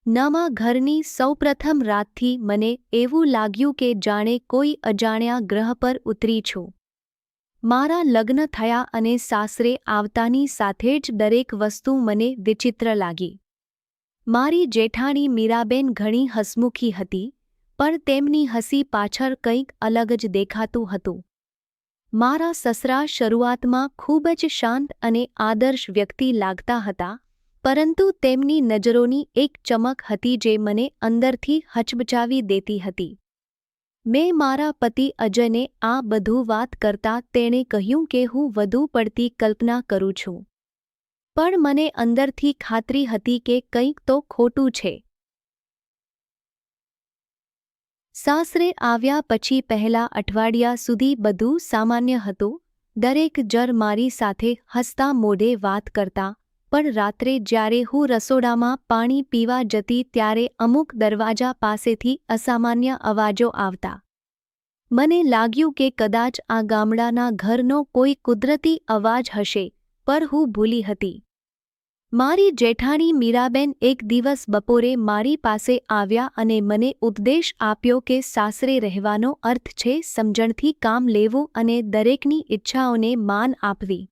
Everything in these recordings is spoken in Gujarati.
નવા ઘરની સૌપ્રથમ રાતથી મને એવું લાગ્યું કે જાણે કોઈ અજાણ્યા ગ્રહ પર ઉતરી છું. મારા લગ્ન થયા અને સાસરે આવતાની સાથે જ દરેક વસ્તુ મને વિચિત્ર લાગી. મારી જેઠાણી મીરાબેન ઘણી હસમુખી હતી, પણ તેમની હસી પાછળ કંઈક અલગ જ દેખાતું હતું. મારા સસરા શરૂઆતમાં ખૂબ જ શાંત અને આદર્શ વ્યક્તિ લાગતા હતા, પરંતુ તેમની નજરોની એક ચમક હતી જે મને અંદરથી હચમચાવી દેતી હતી. મેં મારા પતિ અજયને આ બધું વાત કરતા તેણે કહ્યું કે હું વધુ પડતી કલ્પના કરું છું. પણ મને અંદરથી ખાતરી હતી કે કંઈક તો ખોટું છે. સાસરે આવ્યા પછી પહેલા અઠવાડિયા સુધી બધું સામાન્ય હતું. દરેક જણ મારી સાથે હસતા મોઢે વાત કરતા, પણ રાત્રે જ્યારે હું રસોડામાં પાણી પીવા જતી ત્યારે અમુક દરવાજા પાસેથી અસામાન્ય અવાજો આવતા. મને લાગ્યું કે કદાચ આ ગામડાના ઘરનો કોઈ કુદરતી અવાજ હશે, પણ હું ભૂલી હતી. મારી જેઠાણી મીરાબેન એક દિવસ બપોરે મારી પાસે આવ્યા અને મને ઉપદેશ આપ્યો કે સાસરે રહેવાનો અર્થ છે સમજણથી કામ લેવું અને દરેકની ઈચ્છાઓને માન આપવી.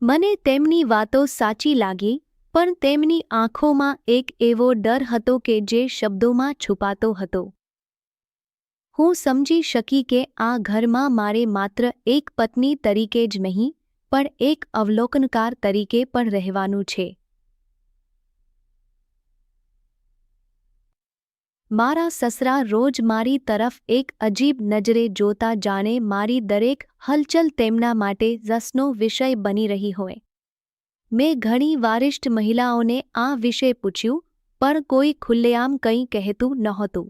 મને તેમની વાતો સાચી લાગી, પણ તેમની આંખોમાં એક એવો ડર હતો કે જે શબ્દોમાં છુપાતો હતો. હું સમજી શકી કે આ ઘરમાં મારે માત્ર એક પત્ની તરીકે જ નહીં, પણ એક અવલોકનકાર તરીકે પણ રહેવાનું છે. મારા સસરા રોજ મારી તરફ એક અજીબ નજરે જોતા, જાણે મારી દરેક હલચલ તેમના માટે રસનો વિષય બની રહી હોય. મેં ઘણી વરિષ્ઠ મહિલાઓને આ વિશે પૂછ્યું, પણ કોઈ ખુલ્લેઆમ કંઈ કહેતું નહોતું.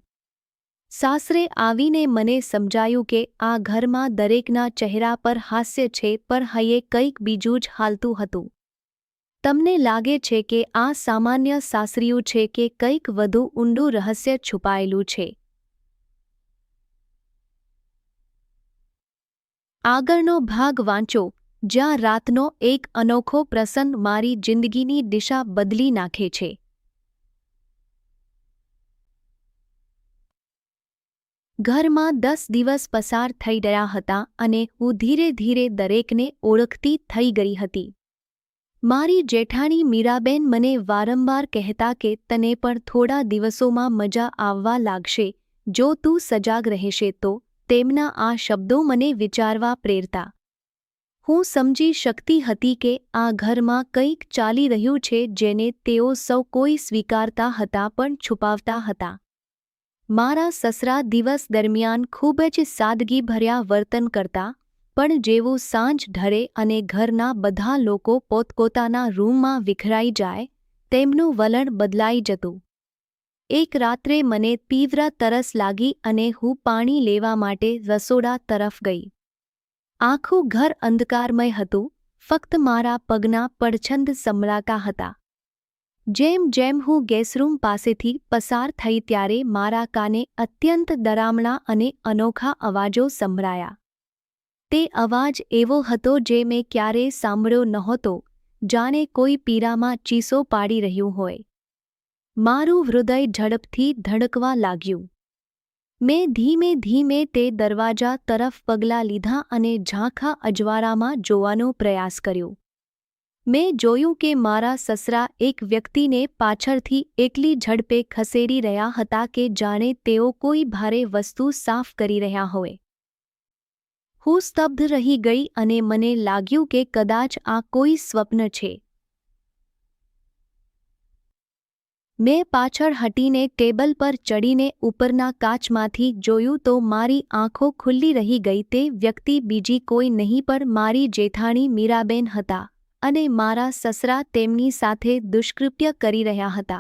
સાસરે આવીને મને સમજાયું કે આ ઘરમાં દરેકના ચહેરા પર હાસ્ય છે, પણ હૈયે કંઈક બીજું જ હાલતું હતું. તમને લાગે છે કે આ સામાન્ય સાસરિયું છે કે કંઈક વધુ ઊંડું રહસ્ય છુપાયેલું છે? આગળનો ભાગ વાંચો, જ્યાં રાતનો એક અનોખો પ્રસંગ મારી જિંદગીની દિશા બદલી નાખે છે. ઘરમાં 10 દિવસ પસાર થઈ રહ્યા હતા અને હું ધીરે ધીરે દરેકને ઓળખતી થઈ ગઈ હતી. મારી જેઠાણી મીરાબેન મને વારંવાર કહેતા કે તને પણ થોડા દિવસોમાં મજા આવવા લાગશે જો તું સજાગ રહેશે તો. તેમના આ શબ્દો મને વિચારવા પ્રેરતા. હું સમજી શકતી હતી કે આ ઘરમાં કંઈક ચાલી રહ્યું છે જેને તેઓ સૌ કોઈ સ્વીકારતા હતા પણ છુપાવતા હતા. મારા સસરા દિવસ દરમિયાન ખૂબ જ સાદગીભર્યા વર્તન કરતા, પણ જેવું સાંજ ઢળે અને ઘરના બધા લોકો પોતપોતાના રૂમમાં વિખરાઈ જાય, તેમનું વલણ બદલાઈ જતું. એક રાત્રે મને તીવ્ર તરસ લાગી અને હું પાણી લેવા માટે રસોડા તરફ ગઈ. આખું ઘર અંધકારમય હતું, ફક્ત મારા પગના પડછંદ સંભળાતા હતા. જેમ જેમ હું ગેસરૂમ પાસેથી પસાર થઈ ત્યારે મારા કાને અત્યંત ડરામણા અને અનોખા અવાજો સંભળાયા. તે અવાજ એવો હતો જે મેં ક્યારેય સાંભળ્યો નહોતો, જાણે કોઈ પીરામાં ચીસો પાડી રહ્યું હોય. મારું હૃદય ઝડપથી ધડકવા લાગ્યું. મેં ધીમે ધીમે તે દરવાજા તરફ પગલાં લીધા અને ઝાંખા અજવાળામાં જોવાનો પ્રયાસ કર્યો. મેં જોયું કે મારા સસરા એક વ્યક્તિને પાછળથી એટલી ઝડપે ખસેડી રહ્યા હતા કે જાણે તેઓ કોઈ ભારે વસ્તુ સાફ કરી રહ્યા હોય. હું સ્તબ્ધ રહી ગઈ અને મને લાગ્યું કે કદાચ આ કોઈ સ્વપ્ન છે. મેં પાછળ હટીને ટેબલ પર ચડીને ઉપરના કાચમાંથી જોયું તો મારી આંખો ખુલ્લી રહી ગઈ. તે વ્યક્તિ બીજી કોઈ નહીં પણ મારી જેઠાણી મીરાબેન હતા અને મારા સસરા તેમની સાથે દુષ્કૃત્ય કરી રહ્યા હતા.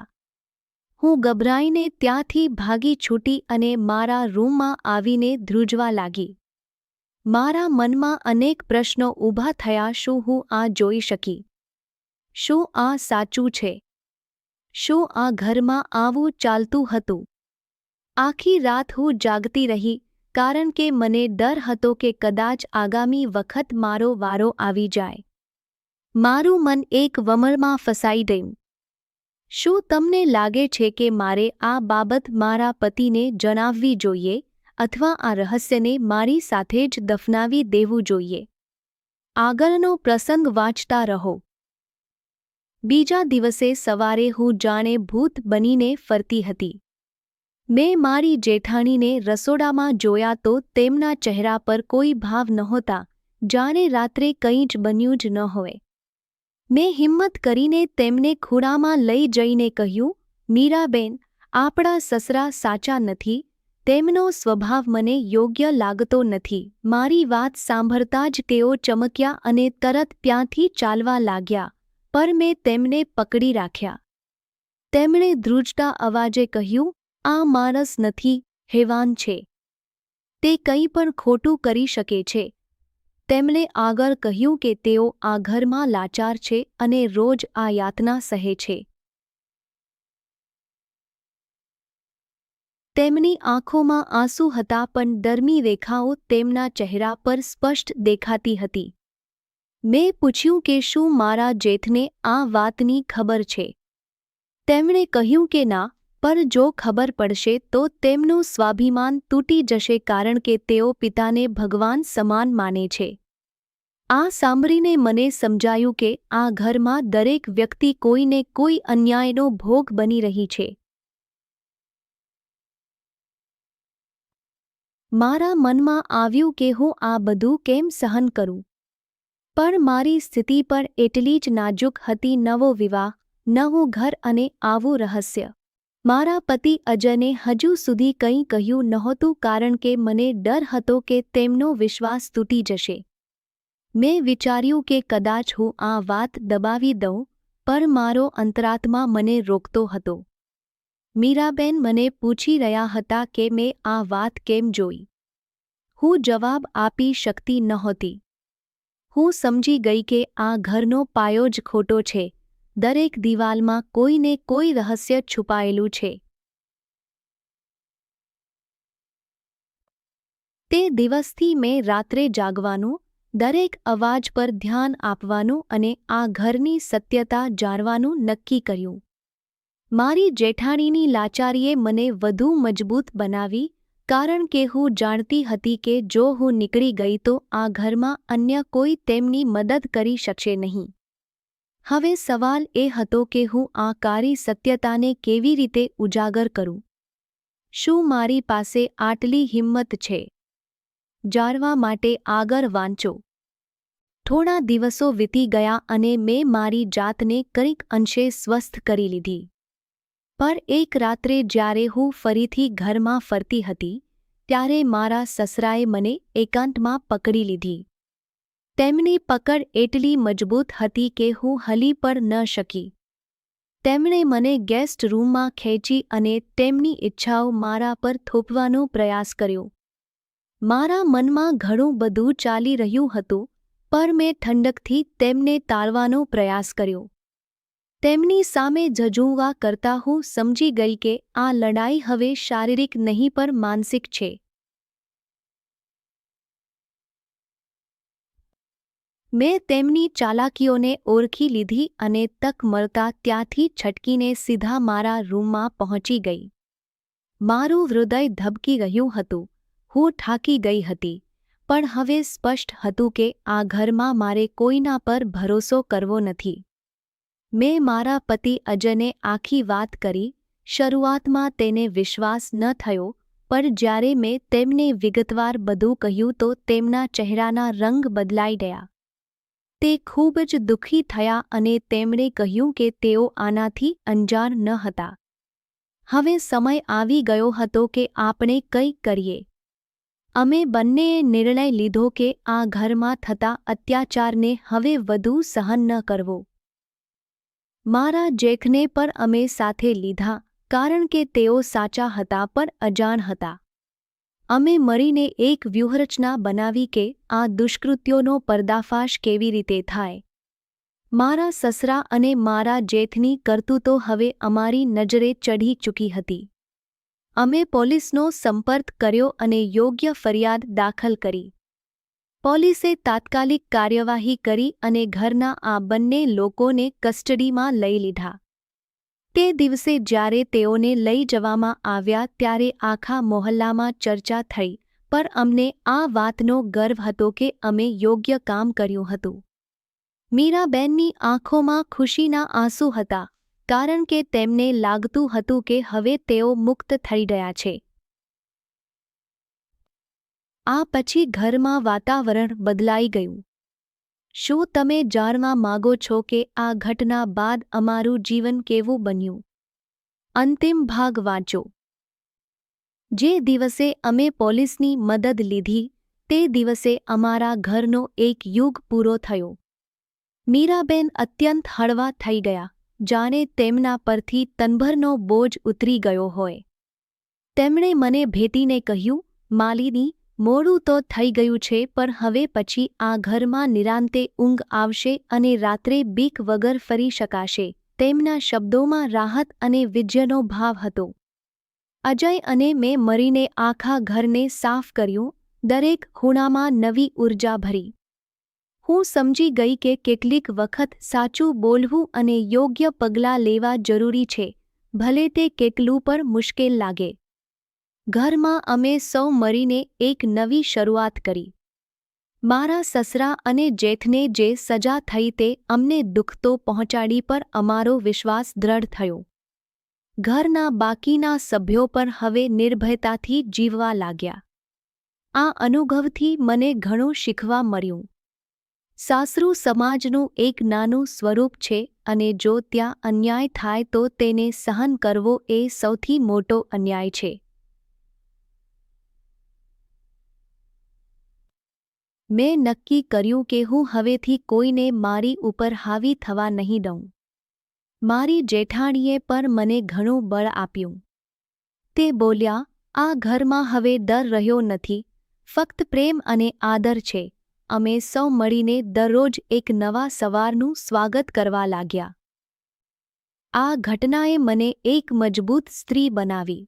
હું ગભરાઈને ત્યાંથી ભાગી છૂટી અને મારા રૂમમાં આવીને ધ્રુજવા લાગી. મારા મનમાં અનેક પ્રશ્નો ઊભા થયા. શું હું આ જોઈ શકી? શું આ સાચું છે? શું આ ઘરમાં આવું ચાલતું હતું? આખી રાત હું જાગતી રહી, કારણ કે મને ડર હતો કે કદાચ આગામી વખત મારો વારો આવી જાય. મારું મન એક વમળમાં ફસાઈ ગયું. શું તમને લાગે છે કે મારે આ બાબત મારા પતિને જણાવવી જોઈએ અથવા આ રહસ્યને મારી સાથે જ દફનાવી દેવું જોઈએ? આગળનો પ્રસંગ વાંચતા રહો. બીજા દિવસે સવારે હું જાણે ભૂત બનીને ફરતી હતી. મેં મારી જેઠાણીને રસોડામાં જોયા તો તેમના ચહેરા પર કોઈ ભાવ નહોતા, જાણે રાત્રે કંઈ જ બન્યું જ ન હોય. મેં હિંમત કરીને તેમને ખૂણામાં લઈ જઈને કહ્યું, મીરાબેન, આપણા સસરા સાચા નથી, તેમનો સ્વભાવ મને યોગ્ય લાગતો નથી. મારી વાત સાંભળતા જ તેઓ ચમક્યા અને તરત ત્યાંથી ચાલવા લાગ્યા, પર મેં તેમને પકડી રાખ્યા. તેમણે ધ્રુજતા અવાજે કહ્યું, આ માણસ નથી, હેવાન છે. તે કંઈ પણ ખોટું કરી શકે છે. તેમણે આગળ કહ્યું કે તેઓ આ ઘરમાં લાચાર છે અને રોજ આ યાતના સહે છે. તેમની આંખોમાં આંસુ હતા પણ ડરની રેખાઓ તેમના ચહેરા પર સ્પષ્ટ દેખાતી હતી. મેં પૂછ્યું કે શું મારા જેઠને આ વાતની ખબર છે? તેમણે કહ્યું કે ના, પર જો ખબર પડશે તો તેમનું સ્વાભિમાન તૂટી જશે કારણ કે તેઓ પિતાને ભગવાન સમાન માને છે. આ સાંભળીને મને સમજાયું કે આ ઘરમાં દરેક વ્યક્તિ કોઈને કોઈ અન્યાયનો ભોગ બની રહી છે. મારા મનમાં આવ્યું કે હું આ બધું કેમ સહન કરું? પણ મારી સ્થિતિ પણ એટલી જ નાજુક હતી. નવો વિવાહ, નવું ઘર અને આવું રહસ્ય. મારા પતિ અજયને હજુ સુધી કંઈ કહ્યું નહોતું કારણ કે મને ડર હતો કે તેમનો વિશ્વાસ તૂટી જશે. મેં વિચાર્યું કે કદાચ હું આ વાત દબાવી દઉં, પણ મારો અંતરાત્મા મને રોકતો હતો. મીરાબેન મને પૂછી રહ્યા હતા કે મેં આ વાત કેમ જોઈ. હું જવાબ આપી શકતી નહોતી. હું સમજી ગઈ કે આ ઘરનો પાયો જ ખોટો છે. દરેક દિવાલમાં કોઈને કોઈ રહસ્ય છુપાયેલું છે. તે દિવસથી મેં રાત્રે જાગવાનું, દરેક અવાજ પર ધ્યાન આપવાનું અને આ ઘરની સત્યતા જાણવાનું નક્કી કર્યું. મારી જેઠાણીની લાચારીએ મને વધુ મજબૂત બનાવી કારણ કે હું જાણતી હતી કે જો હું નીકળી ગઈ તો આ ઘરમાં અન્ય કોઈ તેમની મદદ કરી શકશે નહીં. હવે સવાલ એ હતો કે હું આ કાળી સત્યતાને કેવી રીતે ઉજાગર કરું. શું મારી પાસે આટલી હિંમત છે? જાણવા માટે આગળ વાંચો. થોડા દિવસો વીતી ગયા અને મેં મારી જાતને કંઈક અંશે સ્વસ્થ કરી લીધી. પર એક રાત્રે જ્યારે હું ફરીથી ઘરમાં ફરતી હતી, ત્યારે મારા સસરાએ મને એકાંતમાં પકડી લીધી. તેમની પકડ એટલી મજબૂત હતી કે હું હલી પણ ન શકી. તેમણે મને ગેસ્ટ રૂમમાં ખેંચી અને તેમની ઈચ્છાઓ મારા પર થોપવાનો પ્રયાસ કર્યો. મારા મનમાં ઘણું બધું ચાલી રહ્યું હતું, પણ મેં ઠંડકથી તેમને ટાળવાનો પ્રયાસ કર્યો. તેમની સામે ઝઝૂમવા કરતાં હું સમજી ગઈ કે આ લડાઈ હવે શારીરિક નહીં પણ માનસિક છે. મેં તેમની ચાલાકીઓને ઓળખી લીધી અને તક મળતા ત્યાંથી છટકીને સીધા મારા રૂમમાં પહોંચી ગઈ. મારું હૃદય ધબકી રહ્યું હતું. હું થાકી ગઈ હતી, પણ હવે સ્પષ્ટ હતું કે આ ઘરમાં મારે કોઈના પર ભરોસો કરવો નથી. મેં મારા પતિ અજયને આખી વાત કરી. શરૂઆતમાં તેને વિશ્વાસ ન થયો, પણ જ્યારે મેં તેમને વિગતવાર બધું કહ્યું તો તેમના ચહેરાના રંગ બદલાઈ ગયા. તે ખૂબ જ દુઃખી થયા અને તેમણે કહ્યું કે તેઓ આનાથી અંજાણ ન હતા. હવે સમય આવી ગયો હતો કે આપણે કંઈક કરીએ. અમે બંનેએ નિર્ણય લીધો કે આ ઘરમાં થતા અત્યાચારને હવે વધુ સહન ન કરવો. મારા જેઠને પણ અમે સાથે લીધા કારણ કે તેઓ સાચા હતા પણ અજાણ હતા. અમે મળીને એક વ્યૂહરચના બનાવી કે આ દુષ્કૃત્યોનો પર્દાફાશ કેવી રીતે થાય. મારા સસરા અને મારા જેઠની કરતૂતો હવે અમારી નજરે ચઢી ચૂકી હતી. અમે પોલીસનો સંપર્ક કર્યો અને યોગ્ય ફરિયાદ દાખલ કરી. પોલીસે તાત્કાલિક કાર્યવાહી કરી અને ઘરના આ બંને લોકોને કસ્ટડીમાં લઈ લીધા. તે દિવસે જ્યારે તેઓને લઈ જવામાં આવ્યા ત્યારે આખા મોહલ્લામાં ચર્ચા થઈ, પર અમને આ વાતનો ગર્વ હતો કે અમે યોગ્ય કામ કર્યું હતું. મીરાબેનની આંખોમાં ખુશીના આંસુ હતા, કારણ કે તેમને લાગતું હતું કે હવે તેઓ મુક્ત થઈ ગયા છે. આ પછી ઘરમાં વાતાવરણ બદલાઈ ગયું. શું તમે જાણવા માગો છો કે આ ઘટના બાદ અમારું જીવન કેવું બન્યું? અંતિમ ભાગ વાંચો. જે દિવસે અમે પોલીસની મદદ લીધી, તે દિવસે અમારા ઘરનો એક યુગ પૂરો થયો. મીરાબેન અત્યંત હળવા થઈ ગયા, જાણે તેમના પરથી તનભરનો બોજ ઉતરી ગયો હોય. તેમણે મને ભેટીને કહ્યું, માલિની, મોડું તો થઈ ગયું છે, પણ હવે પછી આ ઘરમાં નિરાંતે ઊંઘ આવશે અને રાત્રે બીક વગર ફરી શકાશે. તેમના શબ્દોમાં રાહત અને વિજયનો ભાવ હતો. અજય અને મેં મળીને આખા ઘરને સાફ કર્યું, દરેક ખૂણામાં નવી ઊર્જા ભરી. હું સમજી ગઈ કે કેટલીક વખત સાચું બોલવું અને યોગ્ય પગલાં લેવા જરૂરી છે, ભલે તે કેટલું પણ મુશ્કેલ લાગે. ઘરમાં અમે સૌ મળીને એક નવી શરૂઆત કરી. મારા સસરા અને જેઠને જે સજા થઈ તે અમને દુઃખ તો પહોંચાડી, પર અમારો વિશ્વાસ દ્રઢ થયો. ઘરના બાકીના સભ્યો પણ હવે નિર્ભયતાથી જીવવા લાગ્યા. આ અનુભવથી મને ઘણું શીખવા મળ્યું. સાસરું સમાજનું એક નાનું સ્વરૂપ છે અને જો ત્યાં અન્યાય થાય તો તેને સહન કરવો એ સૌથી મોટો અન્યાય છે. મેં નક્કી કર્યું કે હું હવેથી કોઈને મારી ઉપર હાવી થવા નહીં દઉં. મારી જેઠાણીએ પણ મને ઘણું બળ આપ્યું. તે બોલ્યા, આ ઘરમાં હવે ડર રહ્યો નથી, ફક્ત પ્રેમ અને આદર છે. અમે સૌ મળીને દરરોજ એક નવા સવારનું સ્વાગત કરવા લાગ્યા. આ ઘટનાએ મને એક મજબૂત સ્ત્રી બનાવી.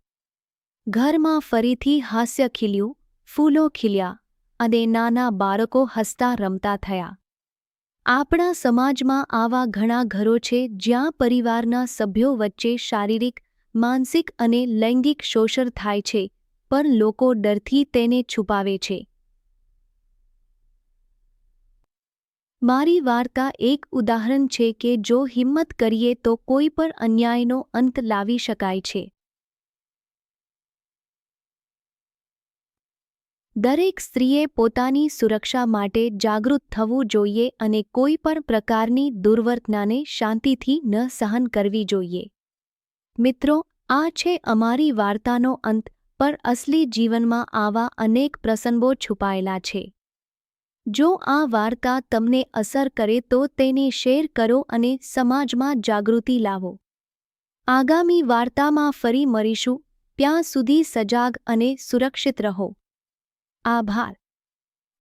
ઘરમાં ફરીથી હાસ્ય ખીલ્યું, ફૂલો ખીલ્યા અને નાના બાળકો હસતા રમતા થયા. આપણા સમાજમાં આવા ઘણા ઘરો છે જ્યાં પરિવારના સભ્યો વચ્ચે શારીરિક, માનસિક અને લૈંગિક શોષણ થાય છે, પણ લોકો ડરથી તેને છુપાવે છે. મારી વાર્તા એક ઉદાહરણ છે કે જો હિંમત કરીએ તો કોઈ પણ અન્યાયનો અંત લાવી શકાય છે. દરેક સ્ત્રીએ પોતાની સુરક્ષા માટે જાગૃત થવું જોઈએ અને કોઈ પણ પ્રકારની દુર્વર્તનાને શાંતિથી ન સહન કરવી જોઈએ. મિત્રો, આ છે અમારી વાર્તાનો અંત, પણ અસલી જીવનમાં આવા અનેક પ્રસંગો છુપાયેલા છે. જો આ વાર્તા તમને અસર કરે તો તેને શેર કરો અને સમાજમાં જાગૃતિ લાવો. આગામી વાર્તામાં ફરી મળીશું. ત્યાં સુધી સજાગ અને સુરક્ષિત રહો. આભાર.